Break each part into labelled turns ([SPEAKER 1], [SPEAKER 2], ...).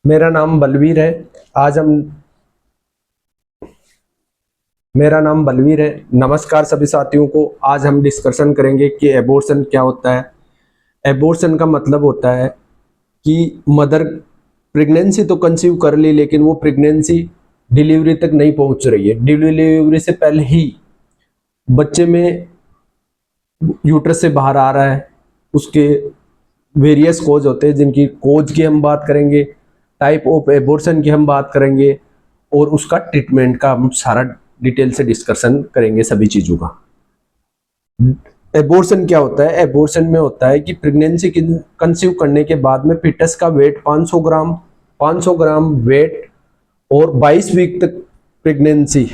[SPEAKER 1] मेरा नाम बलवीर है। आज हम मेरा नाम बलवीर है। नमस्कार सभी साथियों को। आज हम डिस्कशन करेंगे कि एबॉर्शन क्या होता है। एबॉर्शन का मतलब होता है कि मदर प्रेगनेंसी तो कंसीव कर ली, लेकिन वो प्रेगनेंसी डिलीवरी तक नहीं पहुंच रही है। डिलीवरी से पहले ही बच्चे में यूट्रस से बाहर आ रहा है। उसके वेरियस कोज होते हैं, जिनकी कोज की हम बात करेंगे, टाइप ऑफ एबॉर्शन की हम बात करेंगे, और उसका ट्रीटमेंट का हम सारा डिटेल से डिस्कशन करेंगे सभी चीजों का। एबॉर्शन क्या होता है? एबॉर्शन में होता है कि प्रेगनेंसी कंसीव करने के बाद में फिटस का वेट 500 ग्राम वेट और 22 वीक तक प्रेगनेंसी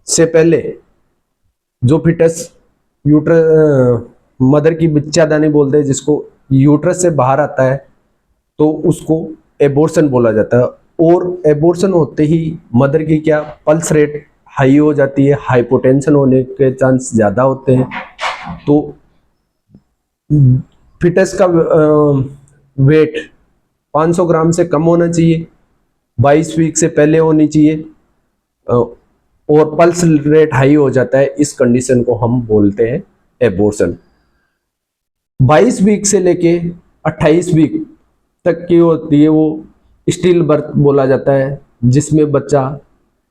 [SPEAKER 1] से पहले जो फिटस यूट्रस मदर की बच्चादानी बोलते हैं, जिसको यूट्रस से बाहर आता है, तो उसको एबॉर्शन बोला जाता है। और एबॉर्शन होते ही मदर की क्या पल्स रेट हाई हो जाती है, हाइपोटेंशन होने के चांस ज़्यादा होते हैं। तो फिटस का वेट 500 ग्राम से कम होना चाहिए, 22 वीक से पहले होनी चाहिए, और पल्स रेट हाई हो जाता है। इस कंडीशन को हम बोलते हैं एबॉर्शन। 22 वीक से लेके 28 वीक तक की होती है वो स्टिल बर्थ बोला जाता है, जिसमें बच्चा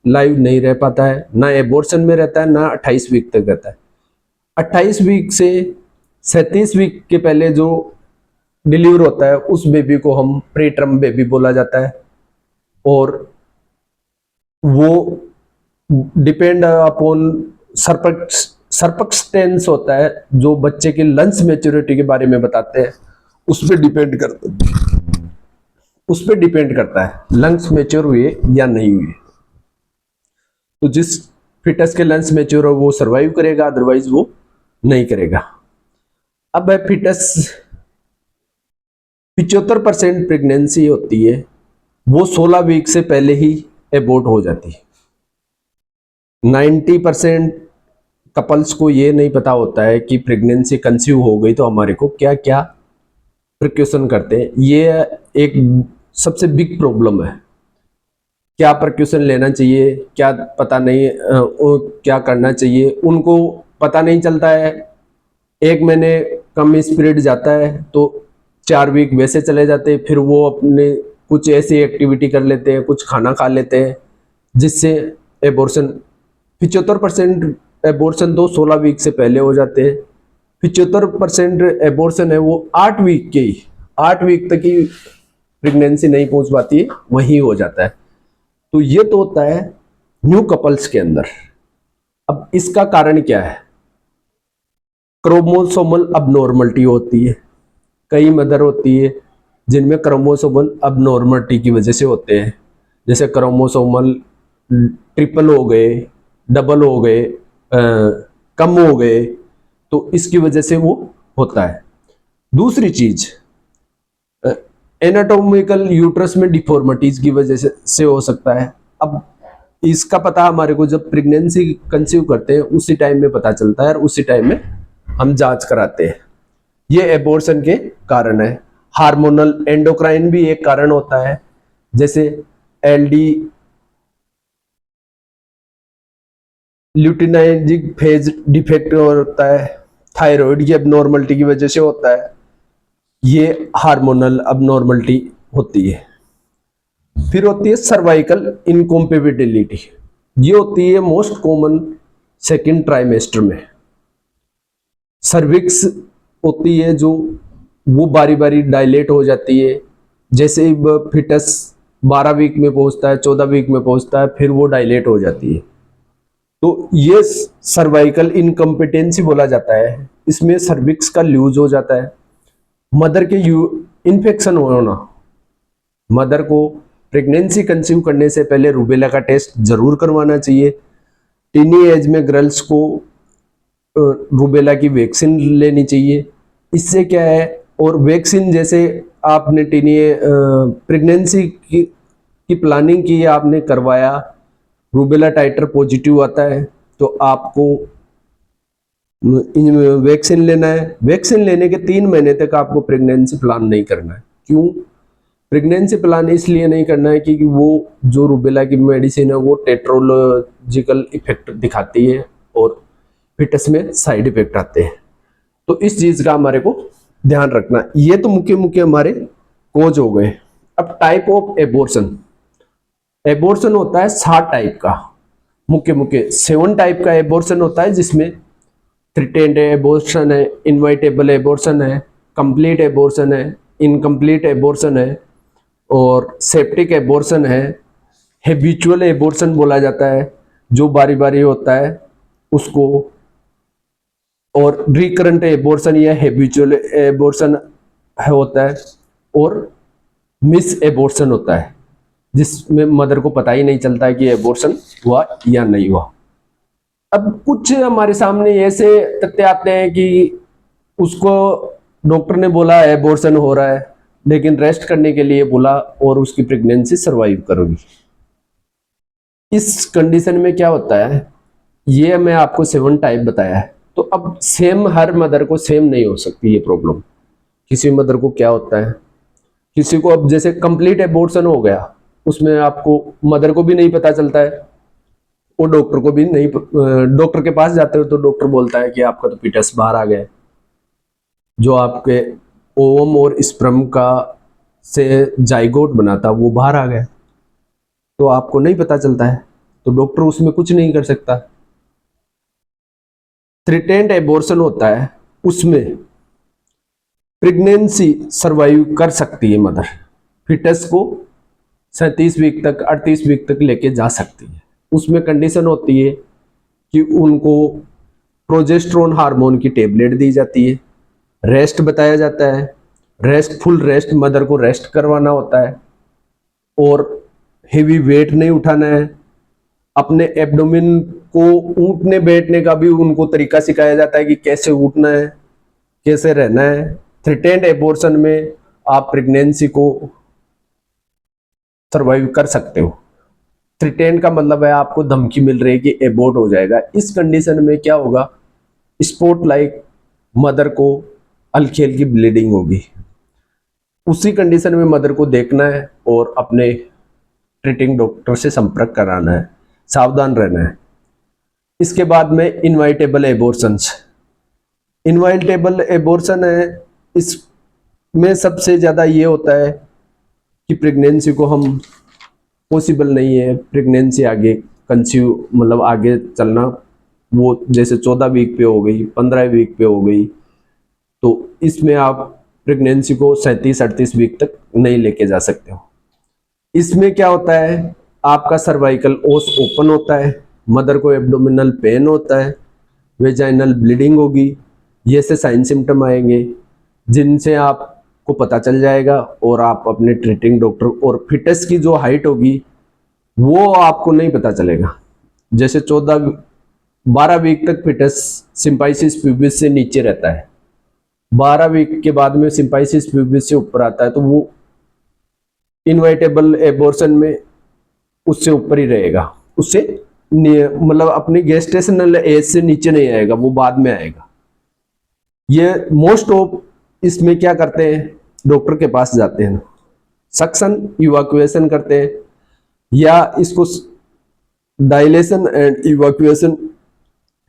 [SPEAKER 1] लाइव नहीं रह पाता है, ना एबॉर्शन में रहता है, ना 28 वीक तक रहता है। 28 वीक से 37 वीक के पहले जो डिलीवर होता है, उस बेबी को हम प्रीटर्म बेबी बोला जाता है। और वो डिपेंड अपॉन सर्पक्सटेंस होता है, जो बच्चे के लंग्स मैच्योरिटी के बारे में बताते हैं। उस पर डिपेंड करता है लंग्स मैच्योर हुए या नहीं हुए। तो जिस फिटस के लंग्स मैच्योर हो वो सरवाइव करेगा, अदरवाइज वो नहीं करेगा। अब है फिटस 75% प्रेगनेंसी होती है, वो 16 वीक से पहले ही एबॉर्ट हो जाती है। 90% कपल्स को ये नहीं पता होता है कि प्रेगनेंसी कंसीव हो गई तो हमारे को क्या क्या प्रिकॉशन करते हैं। ये एक सबसे बिग प्रॉब्लम है। क्या प्रिकॉशन लेना चाहिए, क्या पता नहीं, क्या करना चाहिए, उनको पता नहीं चलता है। एक महीने कम स्पिरिट जाता है तो 4 वीक वैसे चले जाते हैं, फिर वो अपने कुछ ऐसी एक्टिविटी कर लेते हैं, कुछ खाना खा लेते हैं, जिससे एबॉर्शन 75% एबॉर्शन तो 16 वीक से पहले हो जाते हैं। 75% एबॉर्शन है वो 8 वीक के ही 8 वीक तक ही प्रेगनेंसी नहीं पहुंच पाती है, वहीं हो जाता है। तो ये तो होता है न्यू कपल्स के अंदर। अब इसका कारण क्या है? क्रोमोसोमल अबनॉर्मलिटी होती है। कई मदर होती है जिनमें क्रोमोसोमल अबनॉर्मलिटी की वजह से होते हैं, जैसे क्रोमोसोमल ट्रिपल हो गए, डबल हो गए, कम हो गए, तो इसकी वजह से वो होता है। दूसरी चीज, एनाटॉमिकल यूट्रस में डिफॉर्मिटीज की वजह से हो सकता है। अब इसका पता हमारे को जब प्रेगनेंसी कंसीव करते हैं उसी टाइम में पता चलता है, और उसी टाइम में हम जांच कराते हैं। ये एबॉर्शन के कारण है। हार्मोनल एंडोक्राइन भी एक कारण होता है, जैसे एलडी ल्यूटिनाइजिक फेज डिफेक्ट होता है, थायराइड की एबनॉर्मलिटी की वजह से होता है। ये हार्मोनल अबनॉर्मलिटी होती है। फिर होती है सर्वाइकल इनकॉम्पेटिबिलिटी। ये होती है मोस्ट कॉमन सेकेंड ट्राइमेस्टर में। सर्विक्स होती है जो वो बारी बारी डायलेट हो जाती है। जैसे ही फिटस 12 वीक में पहुंचता है, 14 वीक में पहुंचता है, फिर वो डायलेट हो जाती है। तो ये सर्वाइकल इनकम्पिटेंसी बोला जाता है। इसमें सर्विक्स का लूज हो जाता है। मदर के इन्फेक्शन होना। मदर को प्रेगनेंसी कंसीव करने से पहले रूबेला का टेस्ट जरूर करवाना चाहिए। टीनी एज में गर्ल्स को रूबेला की वैक्सीन लेनी चाहिए। इससे क्या है, और वैक्सीन जैसे आपने टीनी प्रेगनेंसी की प्लानिंग की, आपने करवाया, रूबेला टाइटर पॉजिटिव आता है, तो आपको वैक्सीन लेना है। वैक्सीन लेने के 3 महीने तक आपको प्रेगनेंसी प्लान नहीं करना है। क्यों? प्रेगनेंसी प्लान इसलिए नहीं करना है क्योंकि वो जो रूबेला की मेडिसिन है वो टेट्रोलॉजिकल इफेक्ट दिखाती है और फिटस में साइड इफेक्ट आते हैं। तो इस चीज का हमारे को ध्यान रखना। ये तो मुख्य मुख्य हमारे कोज हो गए। अब टाइप ऑफ एबॉर्शन। एबॉर्शन होता है 7 टाइप का, मुख्य मुख्य 7 टाइप का एबॉर्शन होता है, जिसमें थ्रेटेंड एबॉर्शन है, इनवाइटेबल एबॉर्शन है, कंप्लीट एबॉर्शन है, इनकम्प्लीट एबॉर्शन है और सेप्टिक एबॉर्शन है। हैबिचुअल एबॉर्शन बोला जाता है, जो बारी बारी होता है उसको, और रिकरेंट एबॉर्शन या हैबिचुअल एबॉर्शन होता है, और मिस एबॉर्शन होता है जिसमें मदर को पता ही नहीं चलता है कि एबॉर्शन हुआ या नहीं हुआ। अब कुछ हमारे सामने ऐसे तथ्य आते हैं कि उसको डॉक्टर ने बोला एबॉर्शन हो रहा है, लेकिन रेस्ट करने के लिए बोला और उसकी प्रेगनेंसी सरवाइव करोगी। इस कंडीशन में क्या होता है, ये मैं आपको 7 टाइप बताया है। तो अब सेम हर मदर को सेम नहीं हो सकती ये प्रॉब्लम। किसी मदर को क्या होता है, किसी को अब जैसे कंप्लीट एबॉर्शन हो गया, उसमें आपको मदर को भी नहीं पता चलता है और डॉक्टर को भी नहीं। डॉक्टर के पास जाते हो तो डॉक्टर बोलता है कि आपका तो फीटस बाहर आ गया, जो आपके ओवम और स्पर्म का से जाइगोट बना था वो बाहर आ गया, तो आपको नहीं पता चलता है, तो डॉक्टर उसमें कुछ नहीं कर सकता। थ्रेटेंड एबॉर्शन होता है, उसमें प्रेगनेंसी सरवाइव कर सकती है मदर, फिटस को 37 वीक तक 38 वीक तक लेके जा सकती है। उसमें कंडीशन होती है कि उनको प्रोजेस्टेरोन हार्मोन की टेबलेट दी जाती है, रेस्ट बताया जाता है, रेस्ट फुल रेस्ट मदर को रेस्ट करवाना होता है, और हेवी वेट नहीं उठाना है। अपने एब्डोमेन को उठने बैठने का भी उनको तरीका सिखाया जाता है कि कैसे उठना है, कैसे रहना है। थ्रेटेंड एबॉर्शन में आप प्रेगनेंसी को सरवाइव कर सकते हो। थ्रेटेंड का मतलब है आपको धमकी मिल रही है कि एबॉर्ट हो जाएगा। इस कंडीशन में क्या होगा, स्पॉट लाइक मदर को हल्की हल्की ब्लीडिंग होगी। उसी कंडीशन में मदर को देखना है और अपने ट्रीटिंग डॉक्टर से संपर्क कराना है, सावधान रहना है। इसके बाद में इनवाइटेबल एबॉर्शंस। इनवाइटेबल एबॉर्शन है, इसमें सबसे ज़्यादा ये होता है कि प्रेगनेंसी को हम पॉसिबल नहीं है, प्रेगनेंसी आगे कंसीव मतलब आगे चलना, वो जैसे 14 वीक पे हो गई, 15 वीक पे हो गई, तो इसमें आप प्रेगनेंसी को 37-38 वीक तक नहीं लेके जा सकते हो। इसमें क्या होता है, आपका सर्वाइकल ओस ओपन होता है, मदर को एब्डोमिनल पेन होता है, वेजाइनल ब्लीडिंग होगी। ये से साइन सिम्टम आएंगे जिनसे आपको पता चल जाएगा और आप अपने ट्रीटिंग डॉक्टर, और फिटस की जो हाइट होगी वो आपको नहीं पता चलेगा। जैसे 12 वीक तक फिटस सिम्पाइसिस प्यूबिस से नीचे रहता है, 12 वीक के बाद में सिम्पाइसिस प्यूबिस से ऊपर आता है, तो वो इनवाइटेबल एबॉर्शन में उससे ऊपर ही रहेगा, उससे मतलब अपनी गेस्टेशनल एज से नीचे नहीं आएगा, वो बाद में आएगा। ये मोस्ट ऑफ इसमें क्या करते हैं, डॉक्टर के पास जाते हैं, सक्शन इवैक्यूएशन करते हैं, या इसको डायलेशन एंड इवैक्यूएशन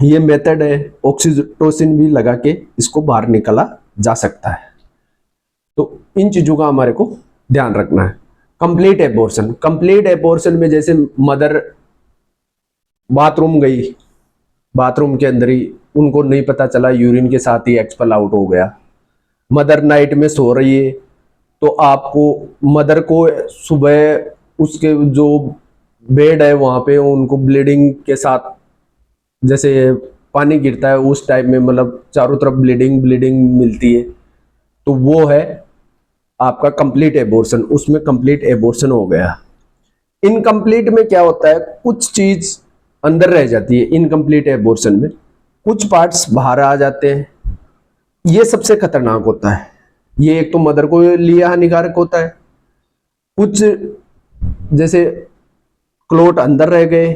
[SPEAKER 1] ये मेथड है, ऑक्सीटोसिन भी लगा के इसको बाहर निकाला जा सकता है। तो इन चीजों का हमारे को ध्यान रखना है। Complete abortion. कंप्लीट एबॉर्शन में जैसे मदर बाथरूम गई, बाथरूम के अंदर ही उनको नहीं पता चला, यूरिन के साथ ही एक्सपेल आउट हो गया। मदर नाइट में सो रही है, तो आपको मदर को सुबह उसके जो बेड है वहां पे उनको ब्लीडिंग के साथ जैसे पानी गिरता है उस टाइप में, मतलब चारों तरफ ब्लीडिंग ब्लीडिंग मिलती है, तो वो है आपका कंप्लीट एबॉर्शन। उसमें कंप्लीट एबॉर्शन हो गया। इनकम्प्लीट में क्या होता है, कुछ चीज अंदर रह जाती है। इनकम्प्लीट एबॉर्शन में कुछ पार्ट्स बाहर आ जाते हैं, ये सबसे खतरनाक होता है। ये एक तो मदर को लिए हानिकारक होता है, कुछ जैसे क्लोट अंदर रह गए,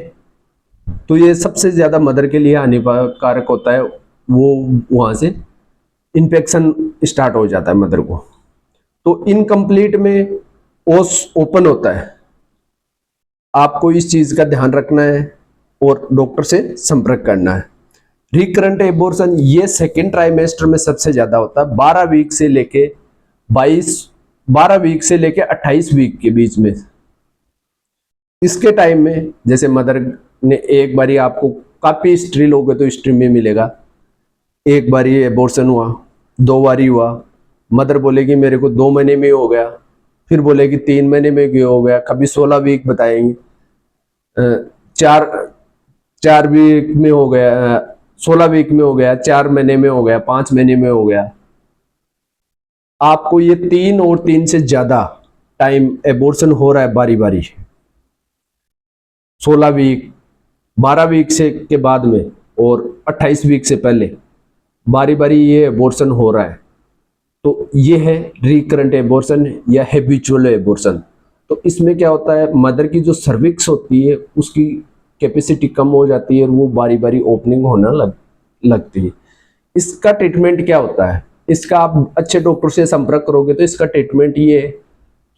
[SPEAKER 1] तो ये सबसे ज्यादा मदर के लिए हानिकारक होता है। वो वहां से इन्फेक्शन स्टार्ट हो जाता है मदर को। तो इनकम्प्लीट में ओस ओपन होता है, आपको इस चीज का ध्यान रखना है और डॉक्टर से संपर्क करना है। रिकरेंट एबॉर्शन ये सेकेंड ट्राइमेस्टर में सबसे ज्यादा होता है, 12 वीक से लेके 28 वीक के बीच में। इसके टाइम में जैसे मदर ने एक बारी, आपको काफी हिस्ट्री लोगे तो हिस्ट्री में मिलेगा, एक बारी एबॉर्शन हुआ, 2 बारी हुआ, मदर बोलेगी मेरे को 2 महीने में हो गया, फिर बोलेगी 3 महीने में क्यों हो गया, कभी 16 वीक बताएंगे, 4 वीक में हो गया, 16 वीक में हो गया, 4 महीने में हो गया, 5 महीने में हो गया। आपको ये 3 और 3 से ज्यादा टाइम एबॉर्शन हो रहा है बारी बारी, 16 वीक, 12 वीक से के बाद में और 28 वीक से पहले बारी बारी ये एबॉर्शन हो रहा है, तो ये है रिकरेंट एबॉर्शन या हैबिचुअल एबॉर्शन। तो इसमें क्या होता है, मदर की जो सर्विक्स होती है उसकी कैपेसिटी कम हो जाती है और वो बारी बारी ओपनिंग होना लगती है। इसका ट्रीटमेंट क्या होता है, इसका आप अच्छे डॉक्टर से संपर्क करोगे तो इसका ट्रीटमेंट ये है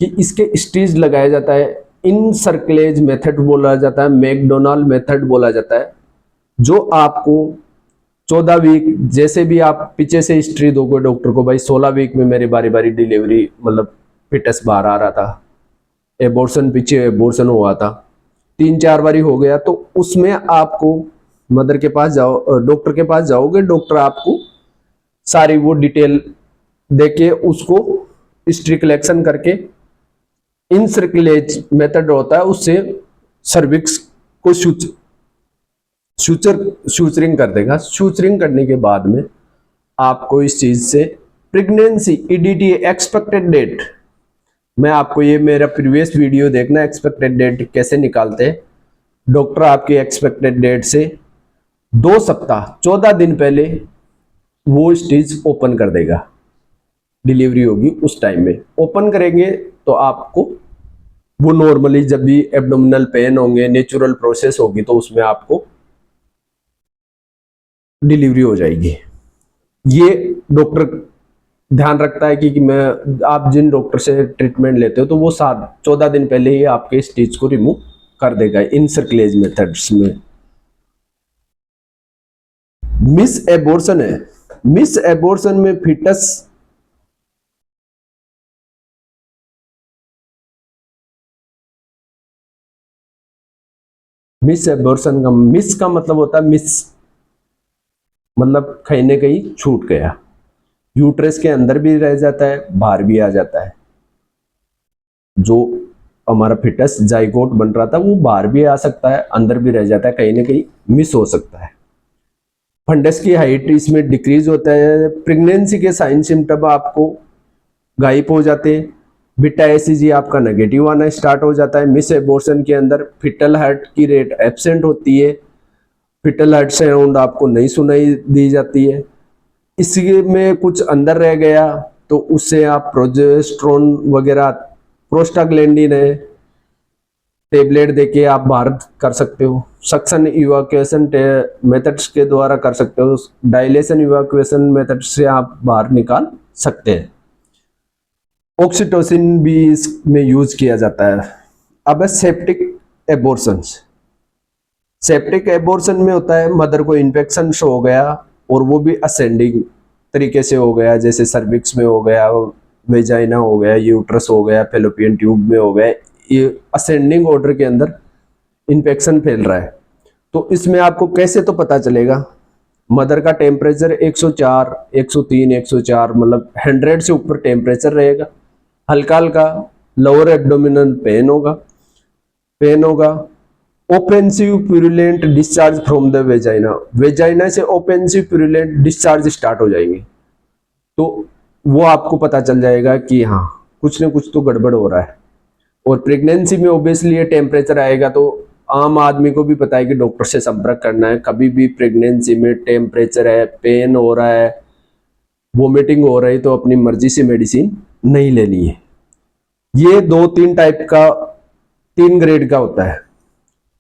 [SPEAKER 1] कि इसके स्टीज लगाया जाता है, इन सर्कलेज मेथड बोला जाता है, मैकडोनाल्ड मेथड बोला जाता है, जो आपको 14 वीक, जैसे भी आप पीछे से हिस्ट्री दोगे डॉक्टर को, भाई 16 वीक में मेरी बारी बारी डिलीवरी, मतलब फिटस बाहर आ रहा था, एबॉर्शन पीछे एबॉर्शन हुआ था, 3-4 बारी हो गया, तो उसमें आपको मदर के पास जाओ, डॉक्टर के पास जाओगे, डॉक्टर आपको सारी वो डिटेल देके उसको हिस्ट्री कलेक्शन करके इन सर्कुलेज मेथड होता है, उससे सर्विक्स को सूचरिंग कर देगा। सूचरिंग करने के बाद में आपको इस चीज से प्रेगनेंसी ईडीटी एक्सपेक्टेड डेट, मैं आपको ये मेरा प्रीवियस वीडियो देखना, एक्सपेक्टेड डेट कैसे निकालते हैं। डॉक्टर आपकी एक्सपेक्टेड डेट से 2 सप्ताह 14 दिन पहले वो स्टेज ओपन कर देगा, डिलीवरी होगी उस टाइम में ओपन करेंगे, तो आपको वो नॉर्मली जब भी एब्डोमिनल पेन होंगे, नेचुरल प्रोसेस होगी, तो उसमें आपको डिलीवरी हो जाएगी। ये डॉक्टर ध्यान रखता है कि मैं, आप जिन डॉक्टर से ट्रीटमेंट लेते हो तो वो 14 दिन पहले ही आपके स्टिच को रिमूव कर देगा इन सर्कुलेज मेथड्स में। मिस एबॉर्शन है, मिस एबॉर्शन में फिटस मिस एबॉर्शन का मिस का मतलब होता है मिस, मतलब कहीं ना कहीं छूट गया, यूट्रस के अंदर भी रह जाता है, बाहर भी आ जाता है। जो हमारा फिटस जाइगोट बन रहा था वो बाहर भी आ सकता है, अंदर भी रह जाता है, कहीं ना कहीं मिस हो सकता है। फंडस की हाइट इसमें डिक्रीज होता है। प्रेगनेंसी के साइन सिम्टम आपको गायब हो जाते हैं, बीटा एसीजी आपका नेगेटिव आना स्टार्ट हो जाता है। मिस एबॉर्शन के अंदर फिटल हार्ट की रेट एब्सेंट होती है, फिटल हार्ट साउंड आपको नहीं सुनाई दी जाती है। इसी में कुछ अंदर रह गया तो उससे आप प्रोजेस्टेरोन वगैरह, प्रोस्टाग्लैंडिन है, टेबलेट देके आप बाहर कर सकते हो। सक्शन इवैक्यूएशन मेथड्स के द्वारा कर सकते हो, डायलेशन इवैक्यूएशन मेथड से आप बाहर निकाल सकते हैं। ऑक्सीटोसिन भी इसमें यूज किया जाता है। अब है सेप्टिक एबॉर्शन। सेप्टिक एबॉर्शन में होता है मदर को इन्फेक्शन हो गया और वो भी असेंडिंग तरीके से हो गया, जैसे सर्विक्स में हो गया, वेजाइना हो गया, यूट्रस हो गया, फेलोपियन ट्यूब में हो गया, ये असेंडिंग ऑर्डर के अंदर इन्फेक्शन फैल रहा है। तो इसमें आपको कैसे तो पता चलेगा, मदर का टेम्परेचर 104, 103, 104 मतलब 100 से ऊपर टेम्परेचर रहेगा, हल्का हल्का लोअर एब्डोमिनल पेन होगा, offensive purulent discharge from the vagina, vagina से ओफेंसिव प्यूरुलेंट डिस्चार्ज स्टार्ट हो जाएंगे, तो वो आपको पता चल जाएगा कि हाँ कुछ ना कुछ तो गड़बड़ हो रहा है। और प्रेगनेंसी में ओबियसली ये टेम्परेचर आएगा तो आम आदमी को भी पता है कि डॉक्टर से संपर्क करना है। कभी भी प्रेगनेंसी में टेम्परेचर है, पेन हो रहा है, वोमिटिंग हो रही, तो अपनी मर्जी से मेडिसिन नहीं लेनी है। ये 2-3 टाइप का, 3 ग्रेड का होता है।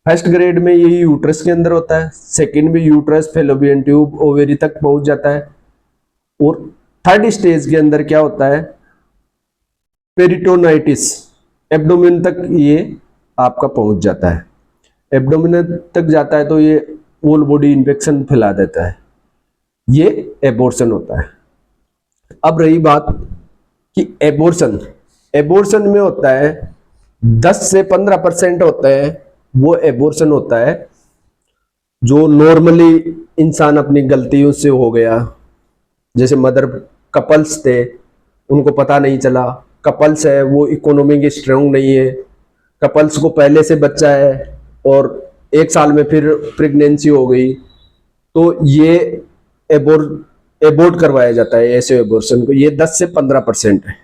[SPEAKER 1] फर्स्ट ग्रेड में ये यूट्रस के अंदर होता है, सेकंड में यूट्रस फेलोपियन ट्यूब ओवेरी तक पहुंच जाता है, और थर्ड स्टेज के अंदर क्या होता है, पेरिटोनाइटिस, एब्डोमेन तक ये आपका पहुंच जाता है। एब्डोमेन तक जाता है तो ये होल बॉडी इन्फेक्शन फैला देता है, ये एबॉर्शन होता है। अब रही बात कि एबॉर्शन में होता है 10 से 15% होता है, वो एबॉर्शन होता है जो नॉर्मली इंसान अपनी गलतियों से हो गया। जैसे मदर कपल्स थे, उनको पता नहीं चला, कपल्स है वो इकोनॉमिक स्ट्रांग नहीं है, कपल्स को पहले से बच्चा है और 1 साल में फिर प्रेगनेंसी हो गई, तो ये एबोर्ट करवाया जाता है ऐसे एबॉर्शन को। ये 10 से 15% है।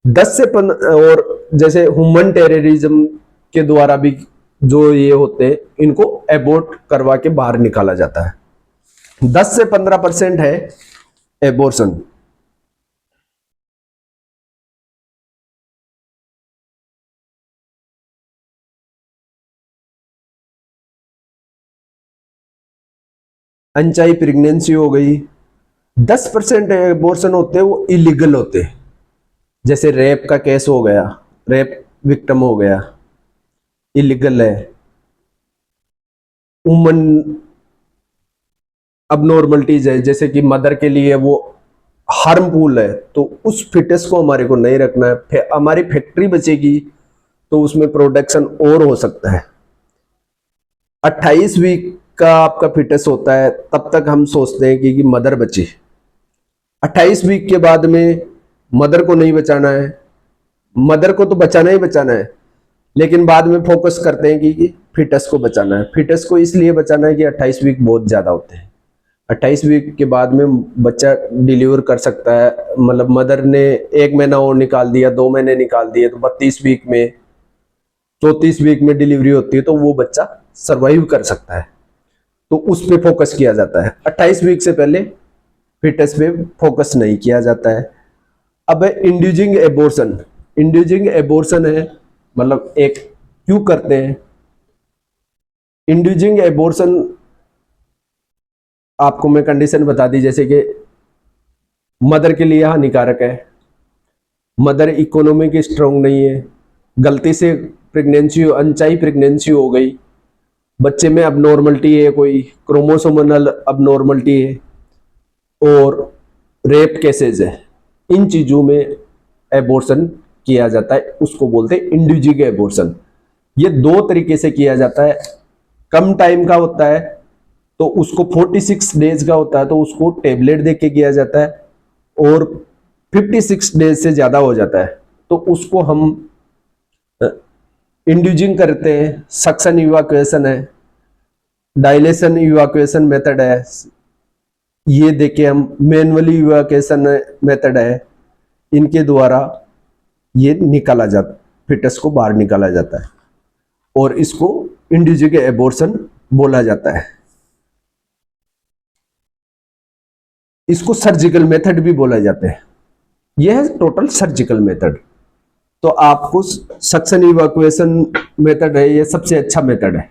[SPEAKER 1] 10 से 15, और जैसे ह्यूमन टेररिज्म के द्वारा भी जो ये होते हैं, इनको एबोर्ट करवा के बाहर निकाला जाता है। 10 से 15% है एबॉर्शन। अनचाही प्रेगनेंसी हो गई। 10% एबॉर्शन होते हैं वो इलीगल होते हैं, जैसे रेप का केस हो गया, रेप विक्टिम हो गया, इलीगल है। वुमन अबनॉर्मलिटीज है, जैसे कि मदर के लिए वो हार्मफुल है, तो उस फिटस को हमारे को नहीं रखना है। हमारी फैक्ट्री बचेगी तो उसमें प्रोडक्शन और हो सकता है। 28 वीक का आपका फिटस होता है, तब तक हम सोचते हैं कि मदर बचे। 28 वीक के बाद में मदर को नहीं बचाना है, मदर को तो बचाना ही बचाना है, लेकिन बाद में फोकस करते हैं कि फिटस को बचाना है। फिटस को इसलिए बचाना है कि 28 वीक बहुत ज्यादा होते हैं। 28 वीक के बाद में बच्चा डिलीवर कर सकता है, मतलब मदर ने 1 महीना और निकाल दिया, 2 महीने निकाल दिए, तो 32 वीक में, 34 वीक में डिलीवरी होती है, तो वो बच्चा सरवाइव कर सकता है, तो उस पर फोकस किया जाता है। 28 वीक से पहले फिटस पे फोकस नहीं किया जाता है। अब इंड्यूसिंग एबॉर्शन। इंड्यूसिंग एबॉर्शन है, मतलब एक क्यों करते हैं इंड्यूसिंग एबॉर्शन, आपको मैं कंडीशन बता दी, जैसे कि मदर के लिए हानिकारक है, मदर इकोनॉमिक स्ट्रांग नहीं है, गलती से प्रेगनेंसी, अनचाही प्रेगनेंसी हो गई, बच्चे में अबनॉर्मलिटी है, कोई क्रोमोसोमल अबनॉर्मलिटी है, और रेप केसेस है, इन चीजों में एबॉर्शन किया जाता है, उसको बोलते हैं इंड्यूसिंग एबॉर्शन। ये 2 तरीके से किया जाता है। कम टाइम का होता है तो उसको 46 डेज का होता है तो उसको टेबलेट दे के किया जाता है, और 56 डेज से ज्यादा हो जाता है तो उसको हम इंड्यूसिंग करते हैं। सक्शन इवैक्यूएशन है, डायलेशन इवैक्यूएशन मेथड है, ये देखे हम मैनुअली इवैक्यूएशन मेथड है, इनके द्वारा ये निकाला जाता, फिटस को बाहर निकाला जाता है, और इसको इंड्यूसिंग एबॉर्शन बोला जाता है। इसको सर्जिकल मेथड भी बोला जाता है। यह है टोटल सर्जिकल मेथड। तो आपको सक्शन इवैक्यूएशन मेथड है, ये सबसे अच्छा मेथड है।